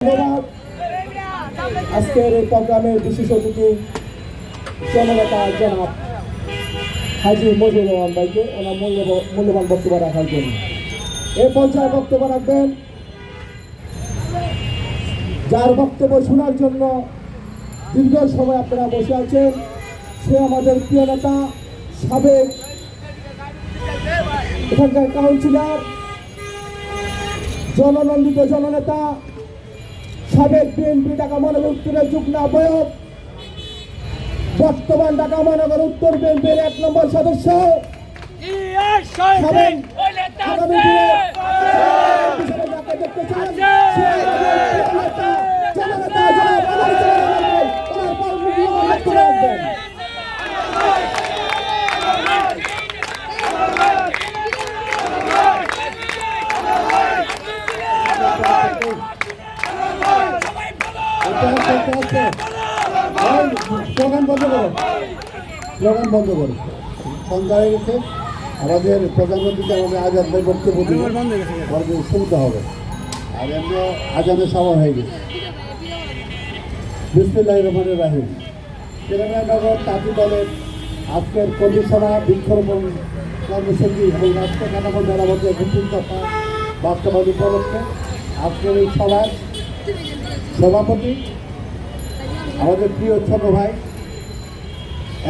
ধন্যবাদ। আজকের এই প্রোগ্রামের বিশেষ অতিথি জননেতা জনাব হাজী মজিবুর রহমান ভাইকে ওনার মূল্যবান বক্তব্য রাখার জন্য এই পর্যায়ে বক্তব্য রাখবেন যার বক্তব্য শোনার জন্য দীর্ঘ সময় আপনারা বসে আছেন। সে আমাদের প্রিয় নেতা, সাবেক এখানকার কাউন্সিলর, জননন্দিত জননেতা, সাবেক বিএনপি ঢাকা মহানগর উত্তরের যুগ্ম আহ্বায়ক, বর্তমান ঢাকা মহানগর উত্তর বিএনপির ১ নম্বর সদস্য, সাবেক আগামী দিনে যাকে দেখতে চান জননেতা জনাব আলী ওনার বক্তব্য রাখবেন। স্লোগান বন্ধ করো, স্লোগান বন্ধ করো। সন্ধ্যা হয়ে গেছে, আমাদের প্রধানমন্ত্রীকে আমাদের আজাদ ভাই বক্তব্য দিলে সুবিধা হবে। আর এমনি আজানের সময় হয়ে গেছে। বিসমিল্লাহির রহমানির রহিম। তেলেঙ্গানগর তাঁতি দলের আজকের কর্মীসভা, বৃক্ষরোপণ কর্মসূচি এবং রাষ্ট্র কাঠামো মেরামতি ২৫ দফা বাস্তবায়ন উপলক্ষে আজকের এই সভার সভাপতি আমাদের প্রিয় ছোট ভাই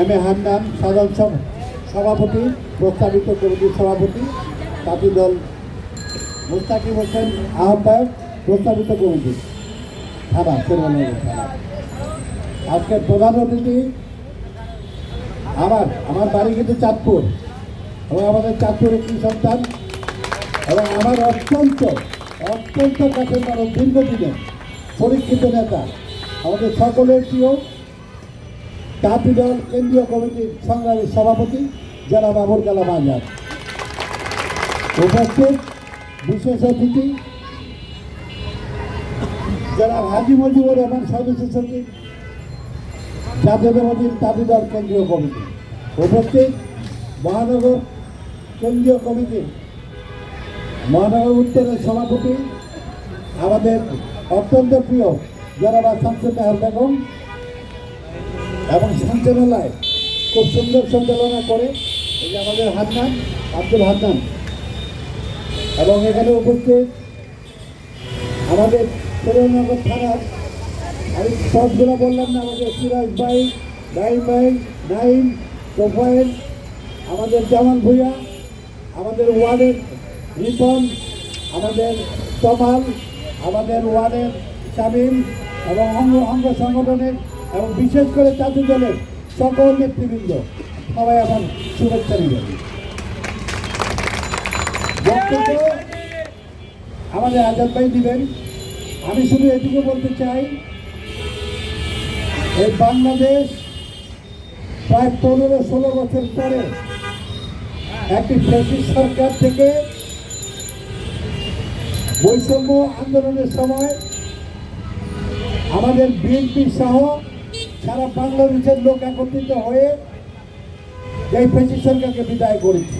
এম এ হান্নান, সাধারণ সভাপতি, প্রস্তাবিত কমিটির সভাপতি, তাঁতি দল মুস্তাকিম হোসেন আহ্বায়ক, প্রস্তাবিত কমিটি থানা থানা। আজকের প্রধান অতিথি আমার বাড়ি কিন্তু চাঁদপুর এবং আমাদের চাঁদপুর একটি সন্তান এবং আমার অত্যন্ত কাছের মানুষ, দীর্ঘদিনের পরীক্ষিত নেতা, আমাদের সকলের প্রিয় তাঁতি দল কেন্দ্রীয় কমিটির সংগ্রামী সভাপতি জনাব আবুল কালাম আজাদ। উপস্থিত বিশেষ অতিথি জনাব হাজী মজিবুর রহমান, সদস্য সচিব জাতীয়তাবাদী তাঁতি দল কেন্দ্রীয় কমিটি। উপস্থিত মহানগর কেন্দ্রীয় কমিটির মহানগর উত্তরের সভাপতি আমাদের অত্যন্ত প্রিয় জনাব শামসুন নাহার বেগম এবং সঞ্চালনায় খুব সুন্দর সঞ্চালনা করে এই যে আমাদের হান্নান, আব্দুল হান্নান। এবং এখানে উপস্থিত আমাদের সুরেন্দ্রনগর থানার, আমি সবগুলো বললাম না, আমাদের সিরাজ ভাই, নাইম ভাই, নাইম, তোফায়েল, আমাদের জামান ভুইয়া, আমাদের ওয়ার্ডের রিপন, আমাদের তমাল, আমাদের ওয়ার্ডের শামীম এবং অঙ্গ সংগঠনের এবং বিশেষ করে তাঁতি দলের সকল নেতৃবৃন্দ সবাই আমার শুভেচ্ছা নেবেন। বক্তব্য আমাদের আজাদ ভাই দিবেন। আমি শুধু এটুকু বলতে চাই, এই বাংলাদেশ প্রায় ১৫-১৬ বছর পরে একটি ফ্যাসিস্ট সরকার থেকে বৈষম্য আন্দোলনের সময় আমাদের বিএনপি সহ সারা বাংলাদেশের লোক একত্রিত হয়ে এই ফ্যাসিস্ট সরকারকে বিদায় করেছে।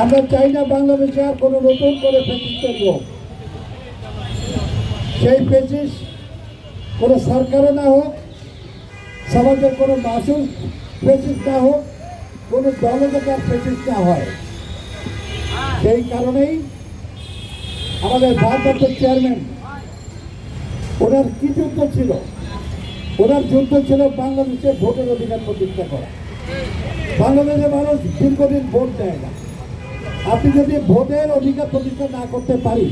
আমরা চাই না বাংলাদেশে আর কোনো নতুন করে ফ্যাসিস্ট হোক। সেই ফ্যাসিস্ট কোনো সরকারও না হোক, সমাজের কোনো মাসুল ফ্যাসিস্ট না হোক, কোনো দলগতার ফ্যাসিস্ট না হয়। সেই কারণেই আমাদের ভারপ্রাপ্ত চেয়ারম্যান, ওনার কি যুদ্ধ ছিল? ওনার যুদ্ধ ছিল বাংলাদেশের ভোটের অধিকার প্রতিষ্ঠা করা। বাংলাদেশের মানুষ দীর্ঘদিন ভোট দেয় না। আপনি যদি ভোটের অধিকার প্রতিষ্ঠা না করতে পারি,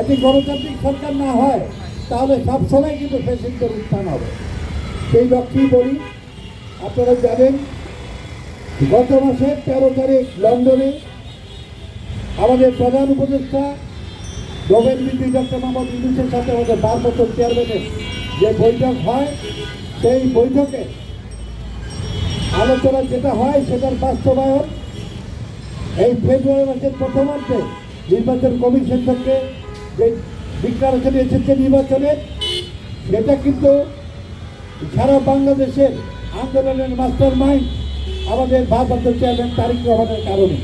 একটি গণতান্ত্রিক সরকার না হয়, তাহলে সবসময় কিন্তু ফ্যাসিস্টের উত্থান হবে। সেই লক্ষ্যেই বলি, আপনারা জানেন গত মাসের ১৩ তারিখ লন্ডনে আমাদের প্রধান উপদেষ্টা নোবেল বিজয়ী ডক্টর মোহাম্মদ ইউনূসের সাথে আমাদের ভারপ্রাপ্ত চেয়ারম্যানের যে বৈঠক হয়, সেই বৈঠকে আলোচনা যেটা হয় সেটার বাস্তবায়ন এই ফেব্রুয়ারি মাসের প্রথমার্ধে নির্বাচন কমিশন থেকে যে ডিক্লারেশন এসেছে নির্বাচনের, সেটা কিন্তু সারা বাংলাদেশের আন্দোলনের মাস্টার মাইন্ড আমাদের ভারপ্রাপ্ত চেয়ারম্যান তারেক রহমানের কারণে।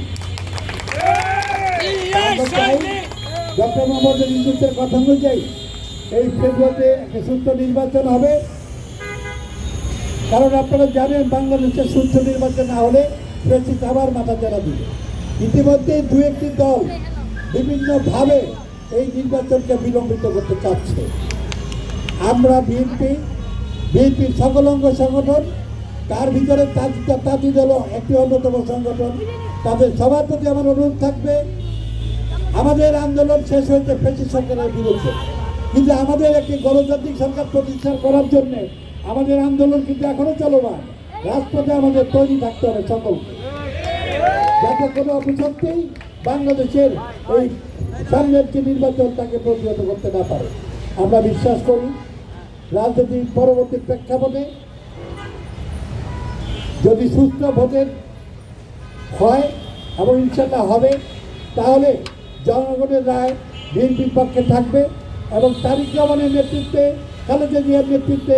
ডক্টর মোহাম্মদ ইউনূসের কথা অনুযায়ী এই ফেব্রুয়ারিতে একটা সুস্থ নির্বাচন হবে। কারণ আপনারা জানেন বাংলাদেশে সুস্থ নির্বাচন না হলে ফ্যাসিস্ট আবার মাথা চাড়া দিবে। ইতিমধ্যে দু একটি দল বিভিন্নভাবে এই নির্বাচনকে বিলম্বিত করতে চাচ্ছে। আমরা বিএনপির সকল অঙ্গ সংগঠন, তার ভিতরে তাঁতি দল একটি অন্যতম সংগঠন, তাদের সবার প্রতি আমার অনুরোধ থাকবে, আমাদের আন্দোলন শেষ হয়েছে ফ্যাসিস্ট সরকারের বিরুদ্ধে, কিন্তু আমাদের একটি গণতান্ত্রিক সরকার প্রতিষ্ঠা করার জন্য আমাদের আন্দোলন কিন্তু এখনো চলমান। রাজপথে আমাদের তৈরি থাকতে হবে সকলকে, যাতে কোনো অপশক্তি বাংলাদেশের এই সামনের যে নির্বাচন তাকে প্রতিহত করতে না পারে। আমরা বিশ্বাস করি রাজনীতির পরবর্তী প্রেক্ষাপটে যদি সুস্থ ভোটের হয় এবং ইনশাল্লাহ হবে, তাহলে জনগণের রায় বিএনপির পক্ষে থাকবে এবং তারেক রহমানের নেতৃত্বে, খালেদা জিয়ার নেতৃত্বে